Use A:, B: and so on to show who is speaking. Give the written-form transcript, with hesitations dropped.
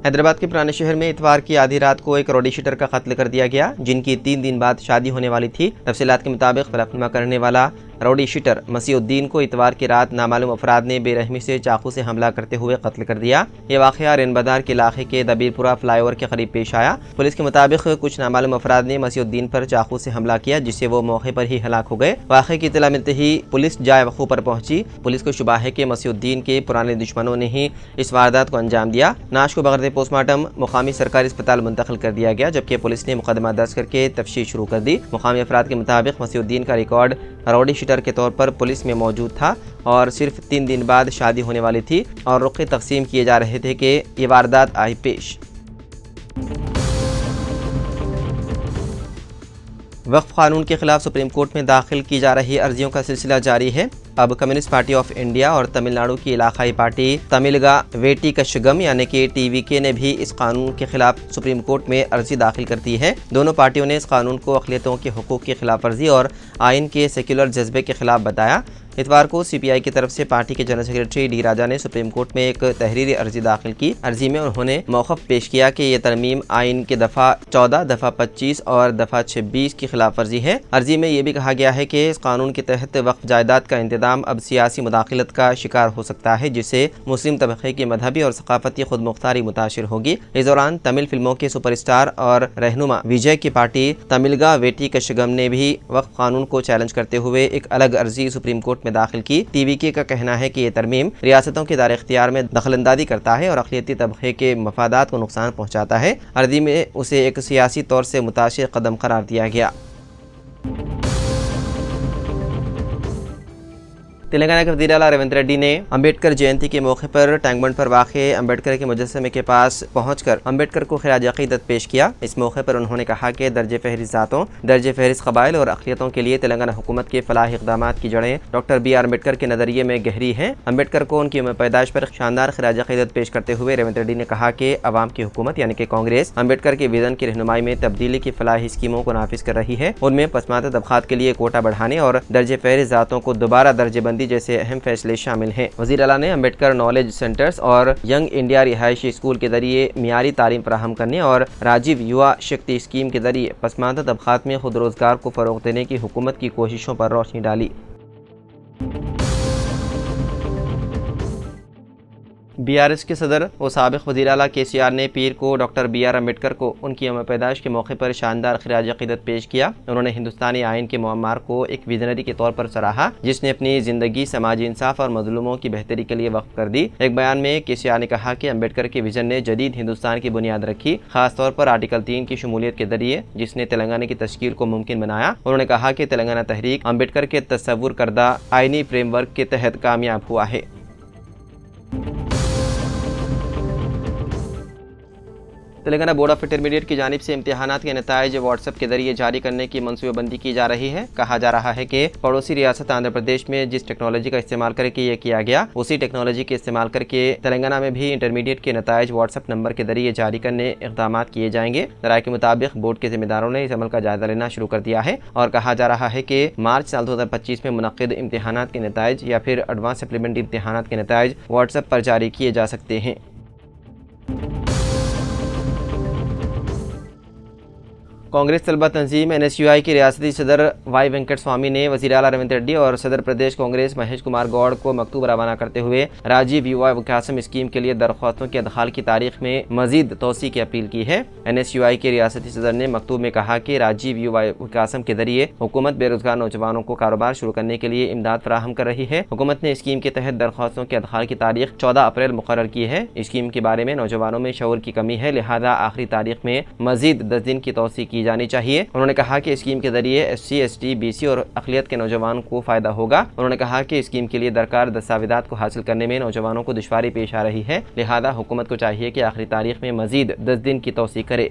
A: حیدرآباد کے پرانے شہر میں اتوار کی آدھی رات کو ایک روڈی شیٹر کا قتل کر دیا گیا، جن کی 3 دن بعد شادی ہونے والی تھی۔ تفصیلات کے مطابق فلک نما کرنے والا روڈی شیٹر مسیح الدین کو اتوار کی رات نامعلوم افراد نے بے رحمی سے چاقو سے حملہ کرتے ہوئے قتل کر دیا۔ یہ واقعہ رین بدار کے علاقے کے دبیر پورہ فلائی اوور کے قریب پیش آیا۔ پولیس کے مطابق کچھ نامعلوم افراد نے مسیح الدین پر چاقو سے حملہ کیا، جس سے وہ موقع پر ہی ہلاک ہو گئے۔ واقعے کی اطلاع ملتے ہی پولیس جائے وقوع پر پہنچی۔ پولیس کو شبہ ہے کہ مسیح الدین کے پرانے دشمنوں نے ہی اس واردات کو انجام دیا۔ نعش کو بغیر پوسٹ مارٹم مقامی سرکاری اسپتال منتقل کر دیا گیا، جبکہ پولیس نے مقدمہ درج کر کے تفتیش شروع کر دی۔ مقامی افراد کے مطابق مسیح الدین کا ریکارڈ روڈی شیٹر کے طور پر پولیس میں موجود تھا اور صرف 3 دن بعد شادی ہونے والی تھی اور رقعے تقسیم کیے جا رہے تھے کہ یہ واردات آئی پیش۔ وقف قانون کے خلاف سپریم کورٹ میں داخل کی جا رہی عرضیوں کا سلسلہ جاری ہے۔ اب کمیونسٹ پارٹی آف انڈیا اور تمل ناڈو کی علاقائی پارٹی تملگا ویٹی کشگم یعنی کہ ٹی وی کے نے بھی اس قانون کے خلاف سپریم کورٹ میں عرضی داخل کر دی ہے۔ دونوں پارٹیوں نے اس قانون کو اقلیتوں کے حقوق کی خلاف ورزی اور آئین کے سیکولر جذبے کے خلاف بتایا۔ اتوار کو سی پی آئی کی طرف سے پارٹی کے جنرل سیکریٹری ڈی راجا نے سپریم کورٹ میں ایک تحریری عرضی داخل کی۔ عرضی میں انہوں نے موقف پیش کیا کہ یہ ترمیم آئین کے دفعہ 14، دفعہ 25 اور دفعہ 26 کی خلاف ورزی ہے۔ عرضی میں یہ بھی کہا گیا ہے کہ اس قانون کے تحت وقف جائیداد کا انتظام اب سیاسی مداخلت کا شکار ہو سکتا ہے، جس سے مسلم طبقے کی مذہبی اور ثقافتی خود مختاری متاثر ہوگی۔ اس دوران تمل فلموں کے سپر اسٹار اور رہنما وجے کی پارٹی تملگا ویٹی کشگم نے بھی وقف قانون کو چیلنج کرتے ہوئے ایک الگ عرضی سپریم کورٹ میں داخل کی۔ ٹی وی کے کا کہنا ہے کہ یہ ترمیم ریاستوں کے دائرہ اختیار میں دخل اندازی کرتا ہے اور اقلیتی طبقے کے مفادات کو نقصان پہنچاتا ہے۔ عرضی میں اسے ایک سیاسی طور سے متاثر قدم قرار دیا گیا۔ تلنگانہ کے وزیر اعلیٰ ریونت ریڈی نے امبیڈکر جینتی کے موقع پر ٹینک بنڈ پر واقع امبیڈکر کے مجسمے کے پاس پہنچ کر امبیڈکر کو خراج عقیدت پیش کیا۔ اس موقع پر انہوں نے کہا کہ درجہ فہرست ذاتوں، درجہ فہرست قبائل اور اقلیتوں کے لیے تلنگانہ حکومت کے فلاحی اقدامات کی جڑیں ڈاکٹر بی آر امبیڈکر کے نظریے میں گہری ہیں۔ امبیڈکر کو ان کی یوم پیدائش پر شاندار خراج عقیدت پیش کرتے ہوئے ریونت ریڈی نے کہا کہ عوام کی حکومت یعنی کہ کانگریس امبیڈکر کے ویژن کی رہنمائی میں تبدیلی کی فلاحی اسکیموں کو نافذ کر رہی ہے۔ ان میں پسماندہ طبقات کے لیے کوٹا بڑھانے اور درجہ فہرست ذاتوں کو دوبارہ درجہ بندی جیسے اہم فیصلے شامل ہیں۔ وزیر اعلیٰ نے امبیڈکر نالج سینٹرز اور ینگ انڈیا رہائشی اسکول کے ذریعے معیاری تعلیم فراہم کرنے اور راجیو یوا شکتی اسکیم کے ذریعے پسماندہ طبقات میں خود روزگار کو فروغ دینے کی حکومت کی کوششوں پر روشنی ڈالی۔ بی آر ایس کے صدر و سابق وزیر اعلیٰ کے سی آر نے پیر کو ڈاکٹر بی آر امبیڈکر کو ان کی یوم پیدائش کے موقع پر شاندار خراج عقیدت پیش کیا۔ انہوں نے ہندوستانی آئین کے معمار کو ایک ویژنری کے طور پر سراہا، جس نے اپنی زندگی سماجی انصاف اور مظلوموں کی بہتری کے لیے وقف کر دی۔ ایک بیان میں کے سی آر نے کہا کہ امبیڈکر کے ویژن نے جدید ہندوستان کی بنیاد رکھی، خاص طور پر آرٹیکل 3 کی شمولیت کے ذریعے، جس نے تلنگانہ کی تشکیل کو ممکن بنایا۔ انہوں نے کہا کہ تلنگانہ تحریک امبیڈکر کے تصور کردہ آئینی فریم ورک کے تحت کامیاب ہوا ہے۔ تلنگانہ بورڈ آف انٹرمیڈیٹ کی جانب سے امتحانات کے نتائج واٹس ایپ کے ذریعے جاری کرنے کی منصوبہ بندی کی جا رہی ہے۔ کہا جا رہا ہے کہ پڑوسی ریاست آندھرا پردیش میں جس ٹیکنالوجی کا استعمال کر کے یہ کیا گیا، اسی ٹیکنالوجی کے استعمال کر کے تلنگانہ میں بھی انٹرمیڈیٹ کے نتائج واٹس ایپ نمبر کے ذریعے جاری کرنے اقدامات کیے جائیں گے۔ ذرائع کے مطابق بورڈ کے ذمہ داروں نے اس عمل کا جائزہ لینا شروع کر دیا ہے اور کہا جا رہا ہے کہ مارچ سال 2025 میں منعقد امتحانات کے نتائج یا پھر ایڈوانس سپلیمنٹری امتحانات کے نتائج واٹس ایپ پر جاری کیے جا سکتے ہیں۔ کانگریس طلبہ تنظیم NSUI کی ریاستی صدر وائی وینکٹ سوامی نے وزیر اعلیٰ ریونت ریڈی اور صدر پردیش کانگریس مہیش کمار گوڑ کو مکتوب روانہ کرتے ہوئے راجیو یوا وکاسم اسکیم کے لیے درخواستوں کے ادخال کی تاریخ میں مزید توسیع کی اپیل کی ہے۔ NSUI کے ریاستی صدر نے مکتوب میں کہا کہ راجیو یوا وکاسم کے ذریعے حکومت بے روزگار نوجوانوں کو کاروبار شروع کرنے کے لیے امداد فراہم کر رہی ہے۔ حکومت نے اسکیم کے تحت درخواستوں کے ادخال کی تاریخ 14 اپریل مقرر کی ہے۔ اسکیم کے بارے میں نوجوانوں میں شعور کی کمی ہے، لہذا آخری تاریخ میں مزید 10 دن کی توسیع کی جانی چاہیے۔ انہوں نے کہا کہ اسکیم کے ذریعے SC ST BC اور اقلیت کے نوجوانوں کو فائدہ ہوگا۔ انہوں نے کہا کہ اسکیم کے لیے درکار دستاویزات کو حاصل کرنے میں نوجوانوں کو دشواری پیش آ رہی ہے، لہذا حکومت کو چاہیے کہ آخری تاریخ میں مزید 10 دن کی توسیع کرے۔